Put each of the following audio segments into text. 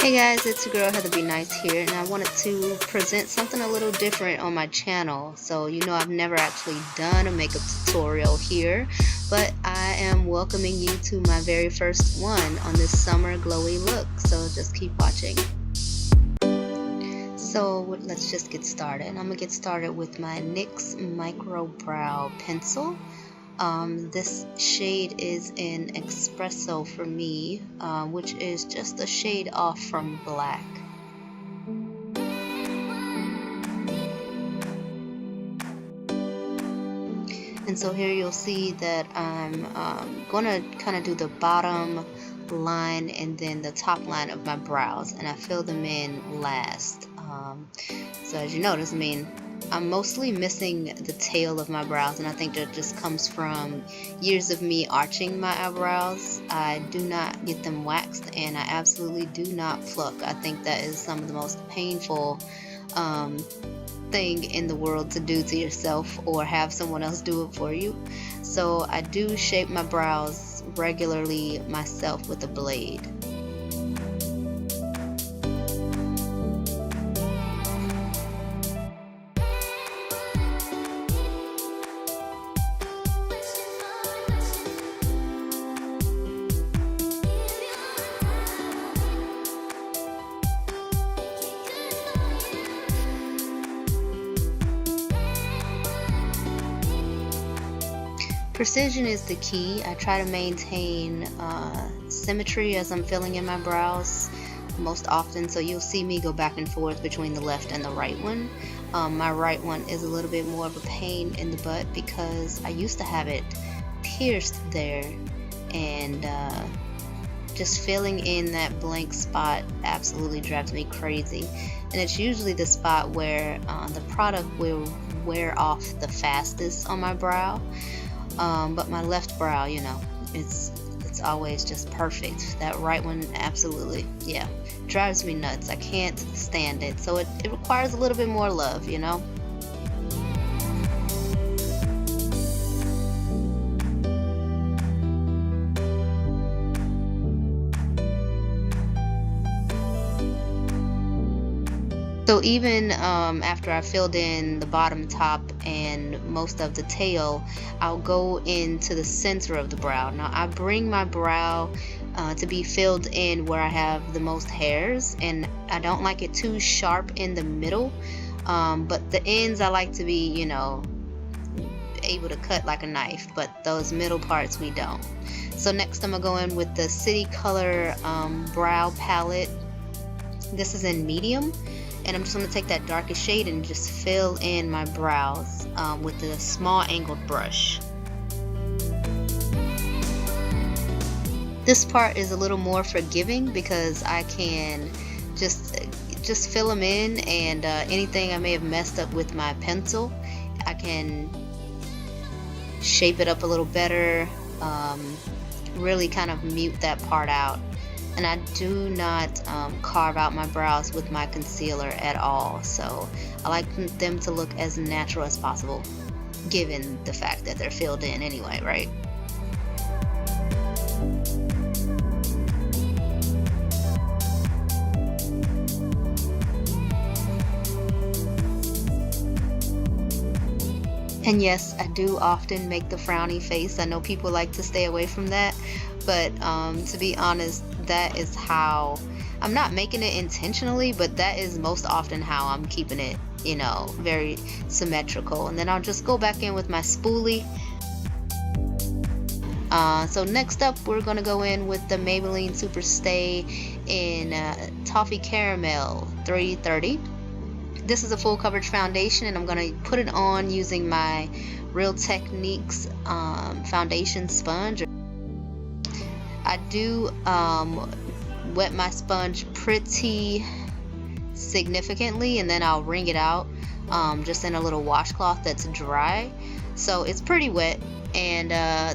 Hey guys, it's your girl Heather Be Nice here, and I wanted to present something a little different on my channel. So you know I've never actually done a makeup tutorial here, but I am welcoming you to my very first one on this summer glowy look, so just keep watching. So let's just get started. I'm gonna get started with my NYX Micro Brow Pencil. This shade is in Espresso for me, which is just a shade off from black. And so here you'll see that I'm gonna kind of do the bottom line and then the top line of my brows, and I fill them in last. So as you notice, I'm mostly missing the tail of my brows, and I think that just comes from years of me arching my eyebrows. I do not get them waxed, and I absolutely do not pluck. I think that is some of the most painful thing in the world to do to yourself, or have someone else do it for you. So I do shape my brows regularly myself with a blade. Precision is the key. I try to maintain symmetry as I'm filling in my brows most often, so you'll see me go back and forth between the left and the right one. My right one is a little bit more of a pain in the butt because I used to have it pierced there, and just filling in that blank spot absolutely drives me crazy. And it's usually the spot where the product will wear off the fastest on my brow. But my left brow, you know, it's always just perfect. That right one, absolutely, yeah, drives me nuts. I can't stand it. So it requires a little bit more love, you know. So even after I filled in the bottom, top, and most of the tail, I'll go into the center of the brow. Now I bring my brow to be filled in where I have the most hairs, and I don't like it too sharp in the middle, but the ends I like to be, you know, able to cut like a knife, but those middle parts we don't. So next I'm gonna go in with the City Color brow palette. This is in medium. And I'm just going to take that darkest shade and just fill in my brows with a small angled brush. This part is a little more forgiving because I can just fill them in, and anything I may have messed up with my pencil, I can shape it up a little better, really kind of mute that part out. And I do not carve out my brows with my concealer at all, so I like them to look as natural as possible, given the fact that they're filled in anyway, right? And yes, I do often make the frowny face. I know people like to stay away from that, but to be honest, that is how, I'm not making it intentionally, but that is most often how I'm keeping it, you know, very symmetrical. And then I'll just go back in with my spoolie. So next up, we're going to go in with the Maybelline Superstay in Toffee Caramel 330. This is a full coverage foundation, and I'm going to put it on using my Real Techniques foundation sponge. I do wet my sponge pretty significantly, and then I'll wring it out just in a little washcloth that's dry. So it's pretty wet, and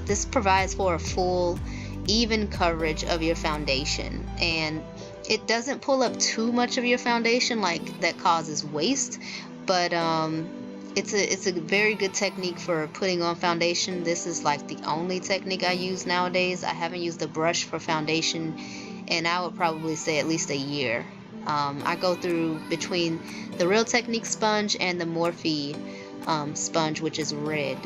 this provides for a full, even coverage of your foundation. And it doesn't pull up too much of your foundation like that causes waste, but it's a very good technique for putting on foundation. This is like the only technique I use nowadays. I haven't used a brush for foundation and I would probably say at least a year. I go through between the Real Technique sponge and the Morphe sponge, which is red.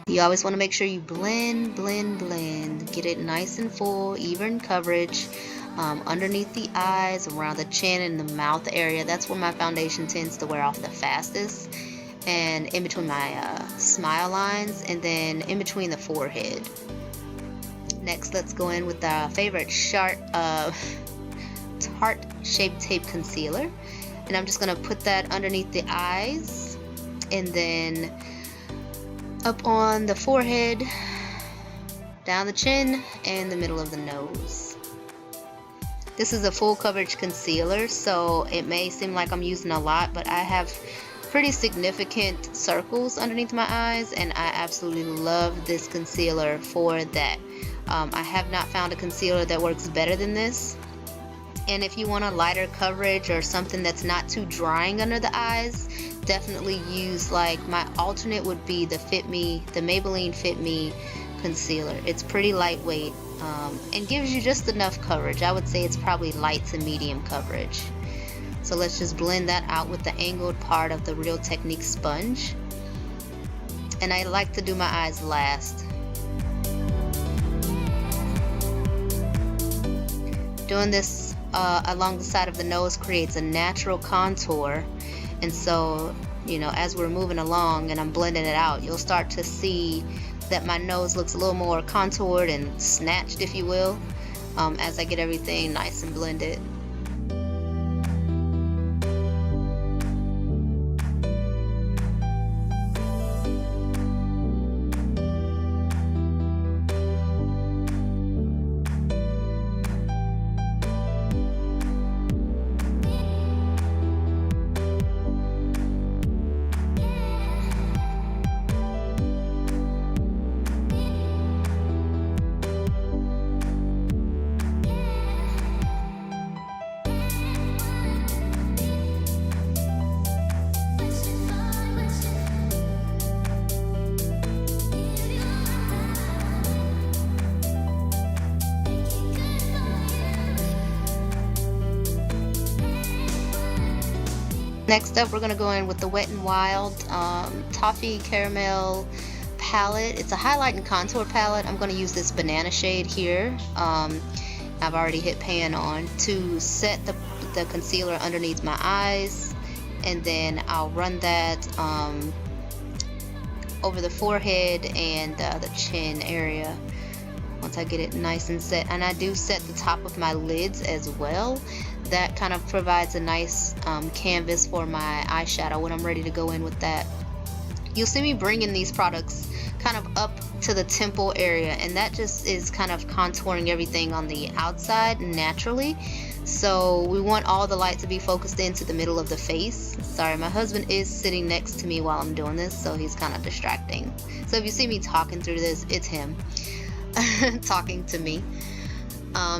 You always want to make sure you blend, blend, blend. Get it nice and full, even coverage. Underneath the eyes, around the chin and the mouth area. That's where my foundation tends to wear off the fastest. And in between my smile lines, and then in between the forehead. Next, let's go in with our favorite Tarte Shapetape concealer. And I'm just going to put that underneath the eyes. And then up on the forehead, down the chin, and the middle of the nose. This is a full coverage concealer, so it may seem like I'm using a lot, but I have pretty significant circles underneath my eyes, and I absolutely love this concealer for that. I have not found a concealer that works better than this. And if you want a lighter coverage or something that's not too drying under the eyes, definitely use, like, my alternate would be the Maybelline Fit Me concealer. It's pretty lightweight and gives you just enough coverage. I would say it's probably light to medium coverage. So let's just blend that out with the angled part of the Real Technique sponge. And I like to do my eyes last. Doing this along the side of the nose creates a natural contour, and so, you know, as we're moving along and I'm blending it out, you'll start to see that my nose looks a little more contoured and snatched, if you will, as I get everything nice and blended. Next up, we're going to go in with the Wet n Wild Toffee Caramel palette. It's a highlight and contour palette. I'm going to use this banana shade here. I've already hit pan on to set the concealer underneath my eyes, and then I'll run that over the forehead and the chin area once I get it nice and set. And I do set the top of my lids as well. That kind of provides a nice canvas for my eyeshadow when I'm ready to go in with that. You'll see me bringing these products kind of up to the temple area, and that just is kind of contouring everything on the outside naturally. So we want all the light to be focused into the middle of the face. Sorry, my husband is sitting next to me while I'm doing this, so he's kind of distracting. So if you see me talking through this, it's him talking to me.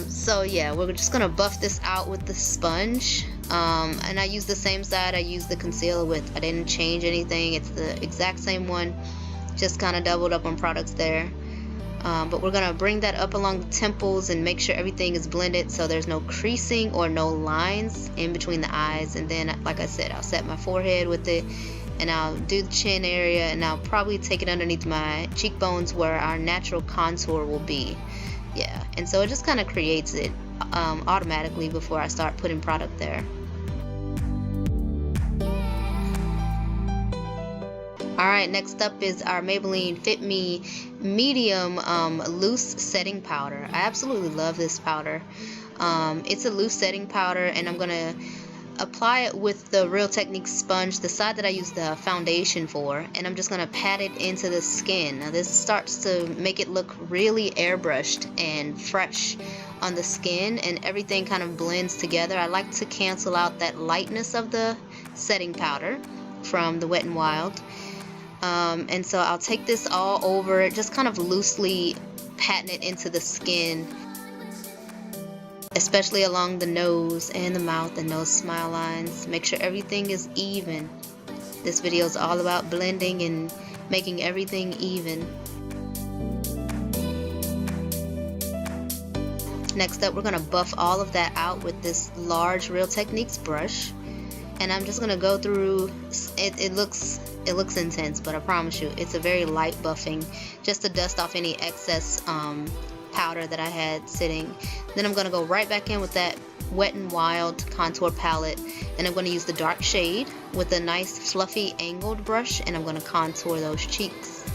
So yeah, we're just gonna buff this out with the sponge, and I use the same side I used the concealer with. I didn't change anything. It's the exact same one, just kind of doubled up on products there. But we're gonna bring that up along the temples and make sure everything is blended so there's no creasing or no lines in between the eyes. And then, like I said, I'll set my forehead with it, and I'll do the chin area, and I'll probably take it underneath my cheekbones where our natural contour will be. Yeah, and so it just kind of creates it automatically before I start putting product there. Alright, next up is our Maybelline Fit Me Medium Loose Setting Powder. I absolutely love this powder. It's a loose setting powder, and I'm going to apply it with the Real Technique sponge, the side that I use the foundation for, and I'm just going to pat it into the skin. Now this starts to make it look really airbrushed and fresh on the skin, and everything kind of blends together. I like to cancel out that lightness of the setting powder from the Wet n Wild. And so I'll take this all over, just kind of loosely patting it into the skin, especially along the nose and the mouth and those smile lines. Make sure everything is even. This video is all about blending and making everything even. Next up, we're going to buff all of that out with this large Real Techniques brush. And I'm just going to go through, it looks intense, but I promise you, it's a very light buffing, just to dust off any excess powder that I had sitting. Then I'm going to go right back in with that Wet n Wild contour palette, and I'm going to use the dark shade with a nice fluffy angled brush, and I'm going to contour those cheeks.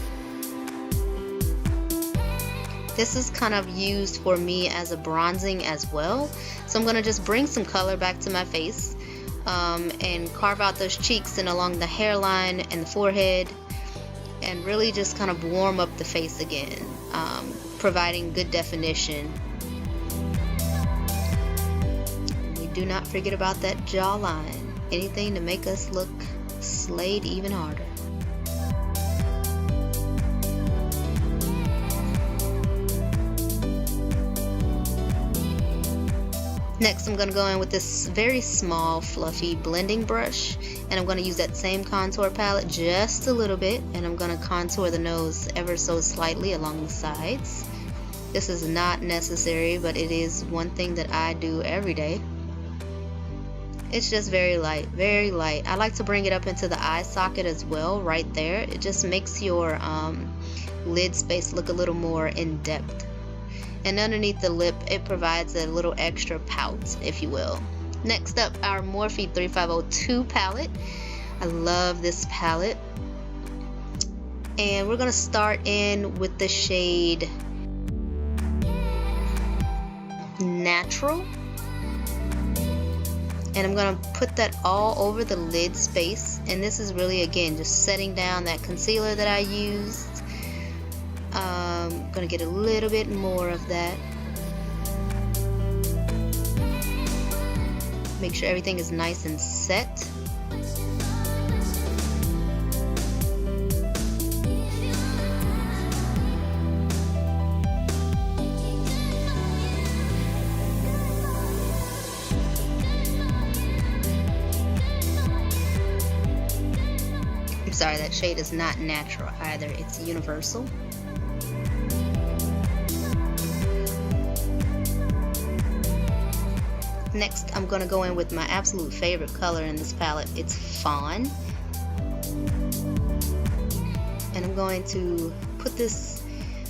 This is kind of used for me as a bronzing as well, so I'm going to just bring some color back to my face and carve out those cheeks and along the hairline and the forehead, and really just kind of warm up the face again, providing good definition. We do not forget about that jawline. Anything to make us look slayed even harder. Next, I'm going to go in with this very small fluffy blending brush, and I'm going to use that same contour palette just a little bit, and I'm going to contour the nose ever so slightly along the sides. This is not necessary, but it is one thing that I do every day. It's just very light, very light. I like to bring it up into the eye socket as well, right there. It just makes your lid space look a little more in depth. And underneath the lip, it provides a little extra pout, if you will. Next up, our Morphe 3502 palette. I love this palette. And we're going to start in with the shade Natural. And I'm going to put that all over the lid space. And this is really, again, just setting down that concealer that I used. I'm going to get a little bit more of that. Make sure everything is nice and set. I'm sorry, that shade is not natural either, it's universal. Next, I'm going to go in with my absolute favorite color in this palette. It's Fawn. And I'm going to put this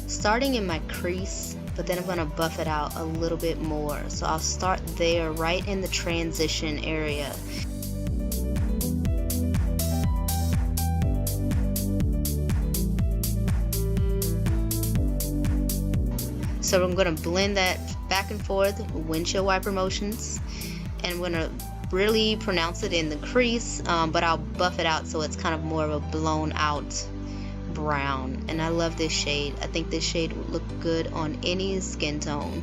starting in my crease, but then I'm going to buff it out a little bit more. So I'll start there, right in the transition area. So I'm going to blend that back and forth, windshield wiper motions, and I'm going to really pronounce it in the crease, but I'll buff it out so it's kind of more of a blown out brown. And I love this shade. I think this shade would look good on any skin tone.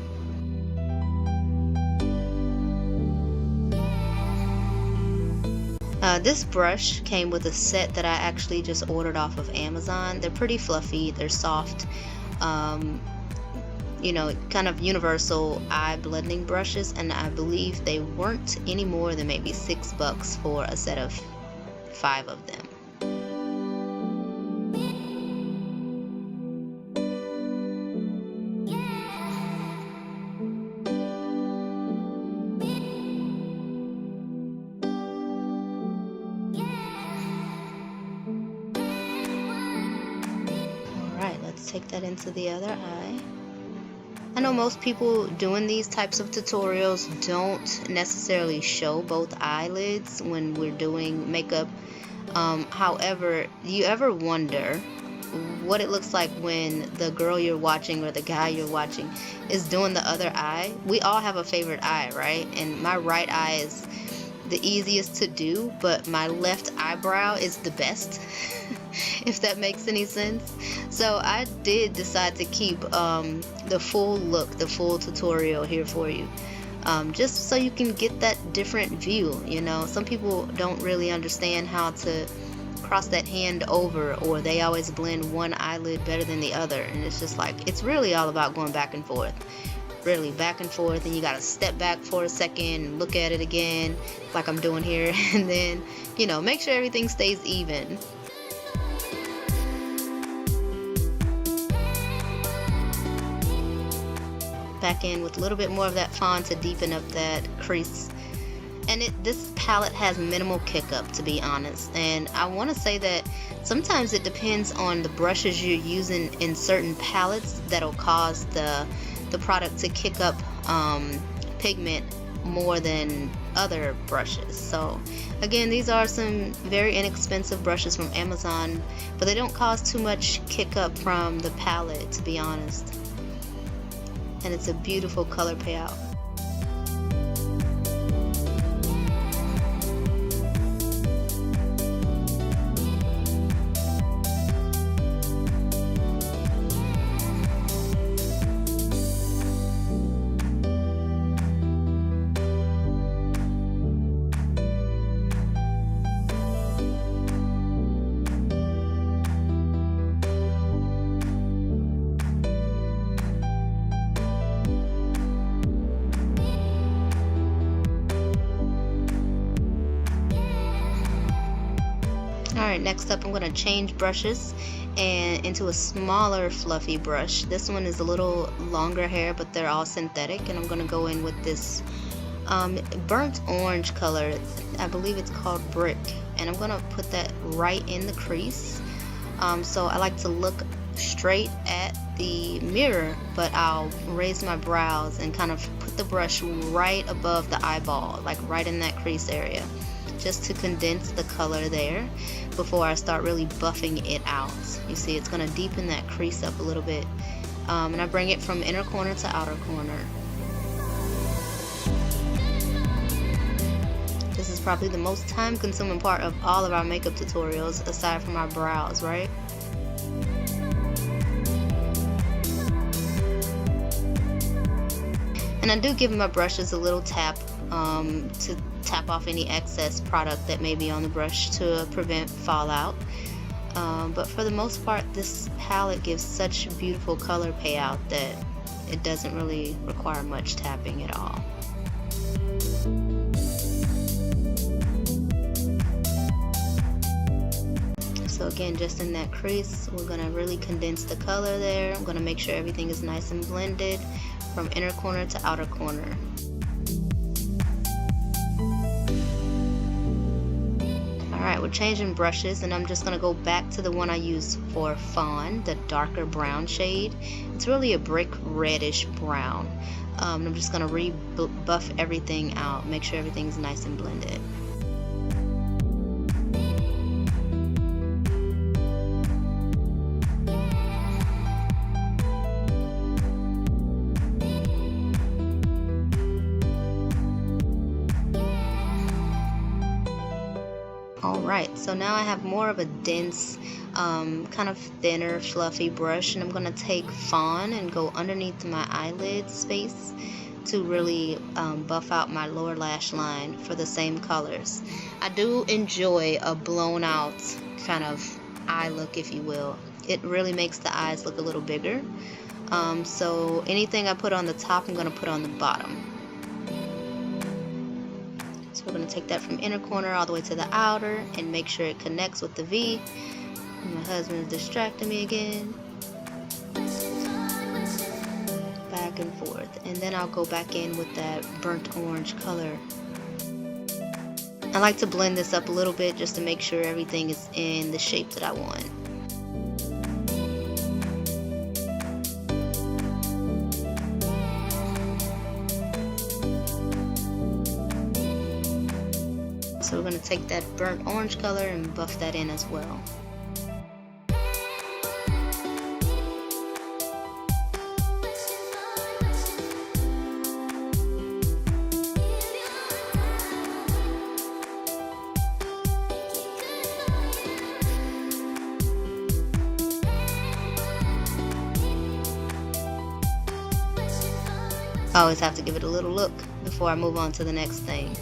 This brush came with a set that I actually just ordered off of Amazon. They're pretty fluffy, they're soft. You know, kind of universal eye blending brushes, and I believe they weren't any more than maybe $6 for a set of 5 of them. Alright, let's take that into the other eye. I know most people doing these types of tutorials don't necessarily show both eyelids when we're doing makeup. However, do you ever wonder what it looks like when the girl you're watching or the guy you're watching is doing the other eye? We all have a favorite eye, right? And my right eye is the easiest to do, but my left eyebrow is the best, if that makes any sense. So I did decide to keep the full look, the full tutorial here for you, just so you can get that different view. You know, some people don't really understand how to cross that hand over, or they always blend one eyelid better than the other, and it's just like, it's really all about going back and forth. really back and forth, and you gotta step back for a second, look at it again, like I'm doing here, and then, you know, make sure everything stays even. Back in with a little bit more of that fawn to deepen up that crease. And this palette has minimal kick up, to be honest, and I want to say that sometimes it depends on the brushes you're using in certain palettes that'll cause the product to kick up pigment more than other brushes. So again, these are some very inexpensive brushes from Amazon, but they don't cause too much kick up from the palette, to be honest. And it's a beautiful color payout. Alright, next up I'm going to change brushes and into a smaller fluffy brush. This one is a little longer hair, but they're all synthetic, and I'm going to go in with this burnt orange color. I believe it's called Brick, and I'm going to put that right in the crease. So I like to look straight at the mirror, but I'll raise my brows and kind of put the brush right above the eyeball, like right in that crease area, just to condense the color there before I start really buffing it out. You see, it's going to deepen that crease up a little bit, and I bring it from inner corner to outer corner. This is probably the most time consuming part of all of our makeup tutorials, aside from our brows, right? And I do give my brushes a little tap to tap off any excess product that may be on the brush to prevent fallout. But for the most part, this palette gives such beautiful color payout that it doesn't really require much tapping at all. So again, just in that crease, we're going to really condense the color there. I'm going to make sure everything is nice and blended from inner corner to outer corner. Alright, we're changing brushes, and I'm just going to go back to the one I used for Fawn, the darker brown shade. It's really a brick reddish brown. I'm just going to rebuff everything out, make sure everything's nice and blended. Alright, so now I have more of a dense, kind of thinner, fluffy brush, and I'm going to take Fawn and go underneath my eyelid space to really buff out my lower lash line for the same colors. I do enjoy a blown out kind of eye look, if you will. It really makes the eyes look a little bigger. So anything I put on the top, I'm going to put on the bottom. So we're going to take that from inner corner all the way to the outer and make sure it connects with the V. My husband is distracting me again. Back and forth. And then I'll go back in with that burnt orange color. I like to blend this up a little bit just to make sure everything is in the shape that I want. So we're going to take that burnt orange color and buff that in as well. I always have to give it a little look before I move on to the next thing.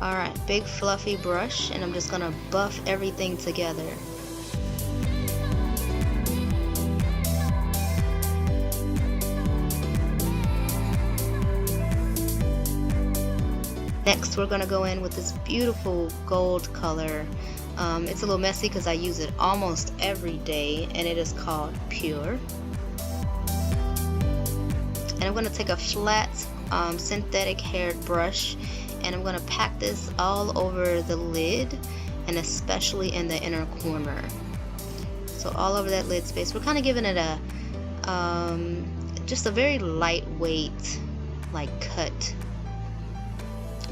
Alright, big fluffy brush, and I'm just going to buff everything together. Next, we're going to go in with this beautiful gold color. It's a little messy because I use it almost every day, and it is called Pure. And I'm going to take a flat synthetic haired brush, and I'm going to pack this all over the lid, and especially in the inner corner. So all over that lid space. We're kind of giving it a just a very lightweight, like cut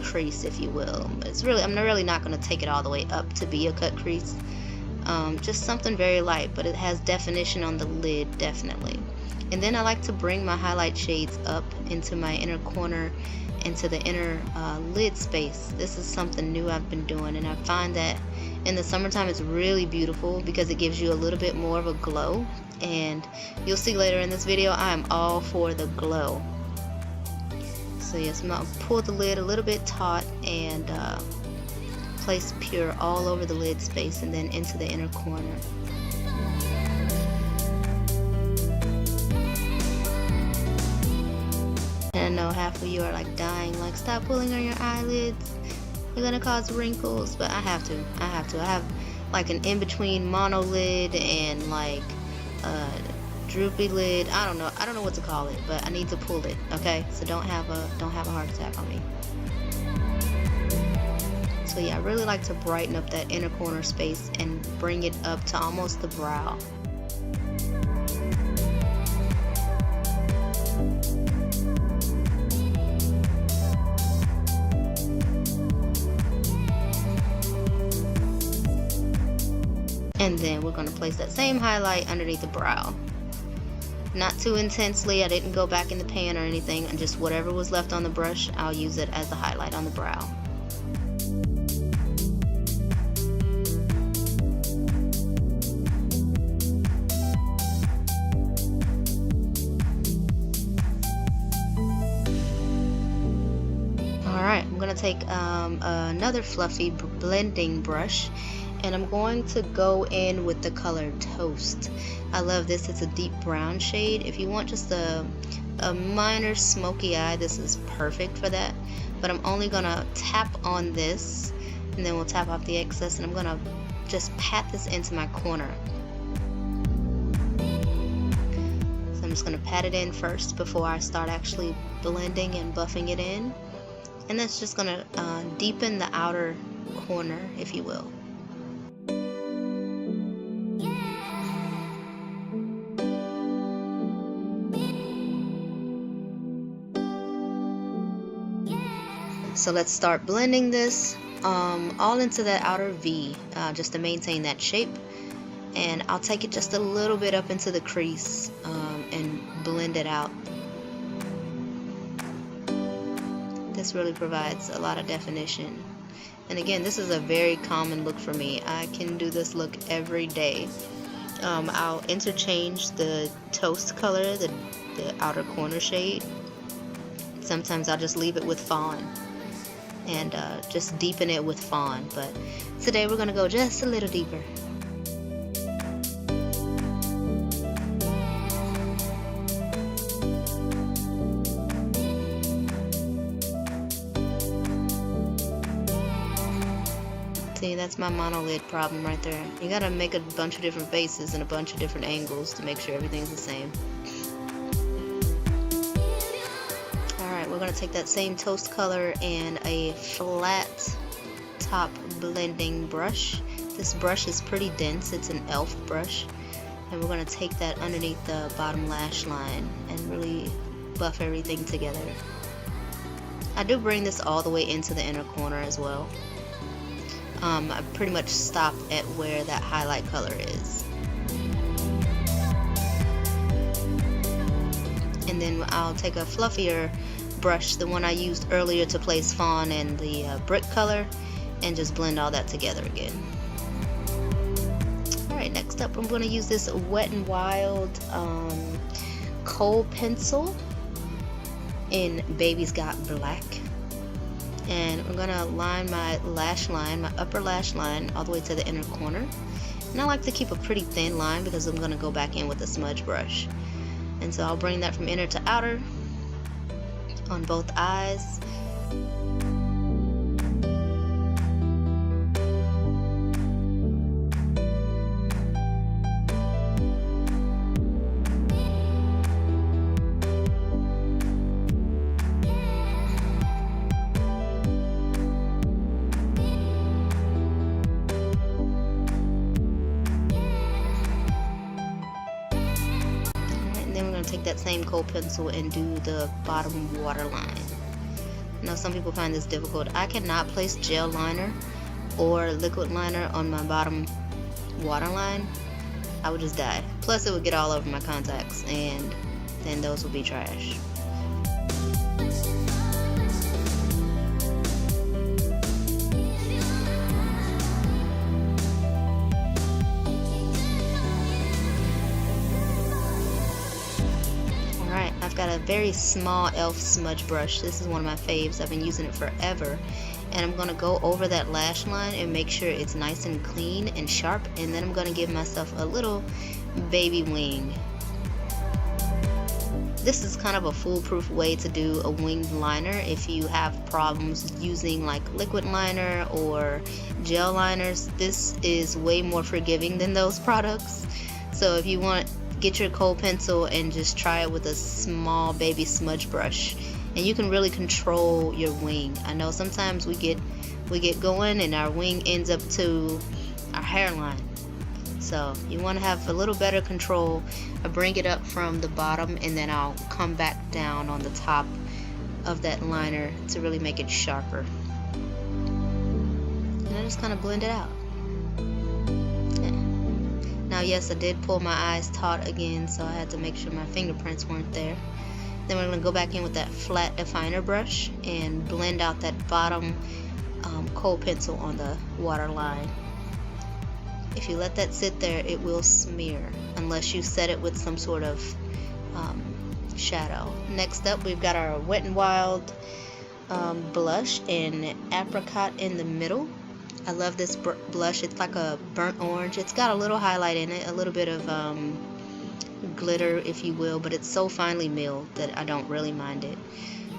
crease, if you will. It's really, I'm really not going to take it all the way up to be a cut crease. Just something very light, but it has definition on the lid, definitely. And then I like to bring my highlight shades up into my inner corner, into the inner lid space. This is something new I've been doing, and I find that in the summertime it's really beautiful because it gives you a little bit more of a glow. And you'll see later in this video, I am all for the glow. So yes, I'm going to pull the lid a little bit taut and place Pure all over the lid space and then into the inner corner. And I know half of you are like dying, like, stop pulling on your eyelids, you're gonna cause wrinkles. But I have to. I have like an in-between mono lid and like droopy lid. I don't know what to call it, but I need to pull it, okay? So don't have a heart attack on me. So yeah, I really like to brighten up that inner corner space and bring it up to almost the brow. And then we're going to place that same highlight underneath the brow. Not too intensely. I didn't go back in the pan or anything, and just whatever was left on the brush, I'll use it as the highlight on the brow. Alright, I'm going to take another fluffy blending brush, and I'm going to go in with the color Toast. I love this. It's a deep brown shade. If you want just a minor smoky eye, this is perfect for that. But I'm only going to tap on this, and then we'll tap off the excess, and I'm going to just pat this into my corner. So I'm just going to pat it in first before I start actually blending and buffing it in. And that's just going to deepen the outer corner, if you will. So let's start blending this all into that outer V, just to maintain that shape. And I'll take it just a little bit up into the crease and blend it out. This really provides a lot of definition. And again, this is a very common look for me. I can do this look every day. I'll interchange the Toast color, the outer corner shade. Sometimes I'll just leave it with Fawn and just deepen it with Fawn, but today we're gonna go just a little deeper. See, that's my monolid problem right there. You gotta make a bunch of different faces and a bunch of different angles to make sure everything's the same. We're going to take that same Toast color and a flat top blending brush. This brush is pretty dense. It's an e.l.f. brush. And we're going to take that underneath the bottom lash line and really buff everything together. I do bring this all the way into the inner corner as well. I pretty much stop at where that highlight color is. And then I'll take a fluffier brush, the one I used earlier to place Fawn and the brick color, and just blend all that together again. Alright, next up I'm going to use this Wet n Wild Kohl pencil in Baby's Got Black. And I'm going to line my lash line, my upper lash line, all the way to the inner corner. And I like to keep a pretty thin line because I'm going to go back in with a smudge brush. And so I'll bring that from inner to outer on both eyes. take that same Kohl pencil and do the bottom waterline. I know some people find this difficult. I cannot place gel liner or liquid liner on my bottom waterline. I would just die. Plus it would get all over my contacts and then those would be trash. Alright, I've got a very small e.l.f. smudge brush. This is one of my faves. I've been using it forever. And I'm going to go over that lash line and make sure it's nice and clean and sharp. And then I'm going to give myself a little baby wing. This is kind of a foolproof way to do a winged liner if you have problems using like liquid liner or gel liners. This is way more forgiving than those products. So if you want, get your Kohl pencil and just try it with a small baby smudge brush. And you can really control your wing. I know sometimes we get going and our wing ends up to our hairline. So you want to have a little better control. I bring it up from the bottom and then I'll come back down on the top of that liner to really make it sharper. And I just kind of blend it out. Yeah. Now yes, I did pull my eyes taut again, so I had to make sure my fingerprints weren't there. Then we're going to go back in with that flat definer brush and blend out that bottom Kohl pencil on the waterline. If you let that sit there, it will smear unless you set it with some sort of shadow. Next up, we've got our Wet n Wild blush in Apricot in the middle. I love this blush. It's like a burnt orange. It's got a little highlight in it, a little bit of glitter, if you will, but it's so finely milled that I don't really mind it.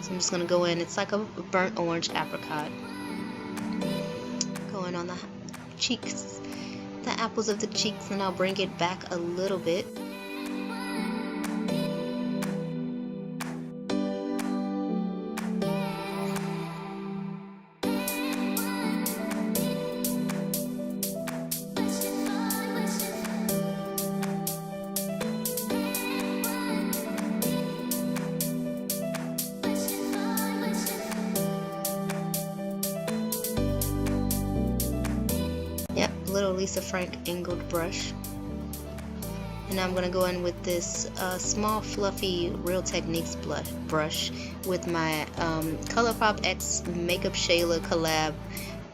So I'm just going to go in. It's like a burnt orange apricot. Going on the cheeks, the apples of the cheeks, and I'll bring it back a little bit. Little Lisa Frank angled brush, and I'm going to go in with this small fluffy Real Techniques brush with my Colourpop X MakeupShayla collab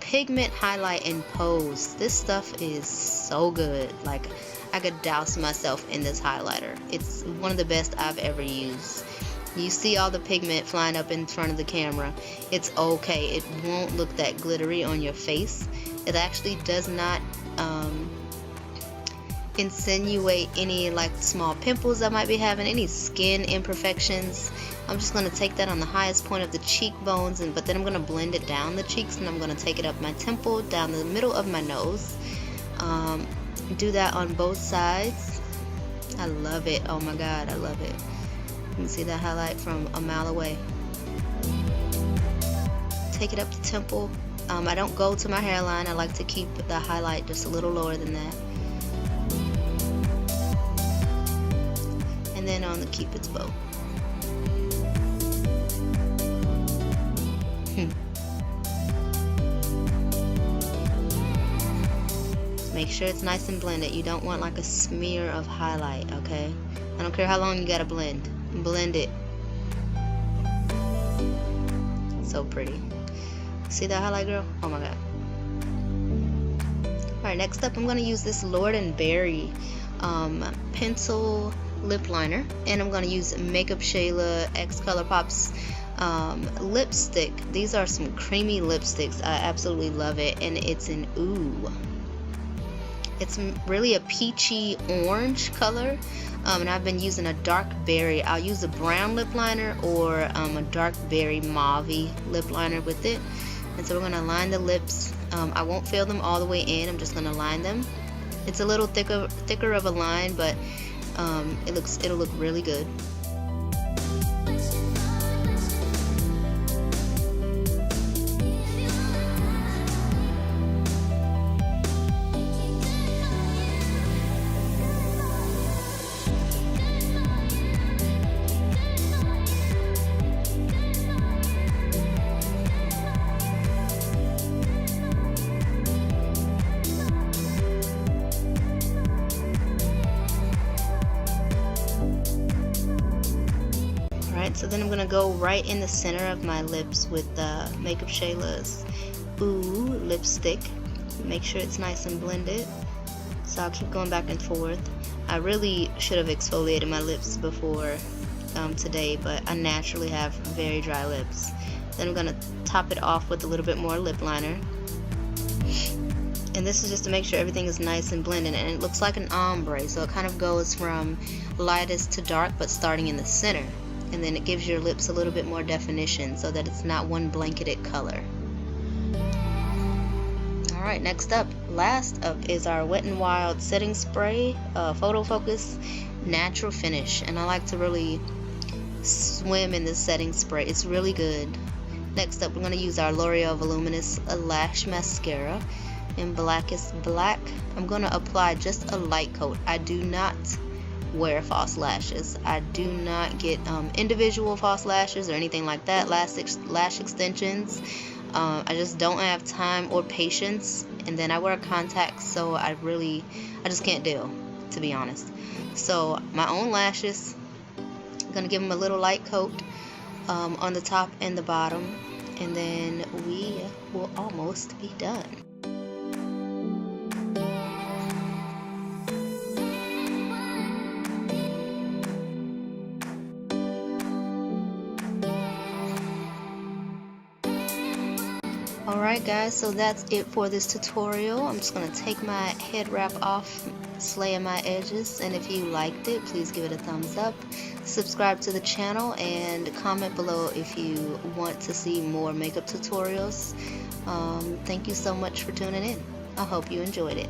pigment highlight and pose. This stuff is so good. Like, I could douse myself in this highlighter. It's one of the best I've ever used. You see all the pigment flying up in front of the camera. It's okay. It won't look that glittery on your face. It actually does not insinuate any like small pimples I might be having, any skin imperfections. I'm just going to take that on the highest point of the cheekbones, but then I'm going to blend it down the cheeks, and I'm going to take it up my temple, down the middle of my nose. Do that on both sides. I love it. Oh my god, I love it. You can see that highlight from a mile away. Take it up the temple. I don't go to my hairline. I like to keep the highlight just a little lower than that. And then on the Cupid's bow. Make sure it's nice and blended. You don't want like a smear of highlight, okay? I don't care how long you gotta blend. Blend it. So pretty. See that highlight, girl? Oh my god. Alright, next up I'm going to use this Lord & Berry pencil lip liner, and I'm going to use MakeupShayla X Colourpop's lipstick. These are some creamy lipsticks. I absolutely love it, and it's an Oouuuu. It's really a peachy orange color, and I've been using a dark berry. I'll use a brown lip liner or a dark berry mauve-y lip liner with it. And so we're going to line the lips. I won't fill them all the way in. I'm just going to line them. It's a little thicker of a line, but it'll look really good. then I'm gonna go right in the center of my lips with MakeupShayla's Oouuuu lipstick. Make sure it's nice and blended. So I'll keep going back and forth. I really should have exfoliated my lips before today, but I naturally have very dry lips. Then I'm gonna top it off with a little bit more lip liner. And this is just to make sure everything is nice and blended, and it looks like an ombre, so it kind of goes from lightest to dark but starting in the center, and then it gives your lips a little bit more definition so that it's not one blanketed color. Alright, last up is our Wet n Wild setting spray, Photofocus natural finish, and I like to really swim in this setting spray. It's really good. Next up, we're going to use our L'Oreal Voluminous lash mascara in Blackest Black. I'm going to apply just a light coat. I do not wear false lashes. I do not get individual false lashes or anything like that, lash extensions. I just don't have time or patience, and then I wear contacts, so I just can't deal, to be honest. So my own lashes, I'm going to give them a little light coat on the top and the bottom, and then we will almost be done. Alright guys, so that's it for this tutorial. I'm just going to take my head wrap off, slaying my edges, and if you liked it, please give it a thumbs up, subscribe to the channel, and comment below if you want to see more makeup tutorials. Thank you so much for tuning in. I hope you enjoyed it.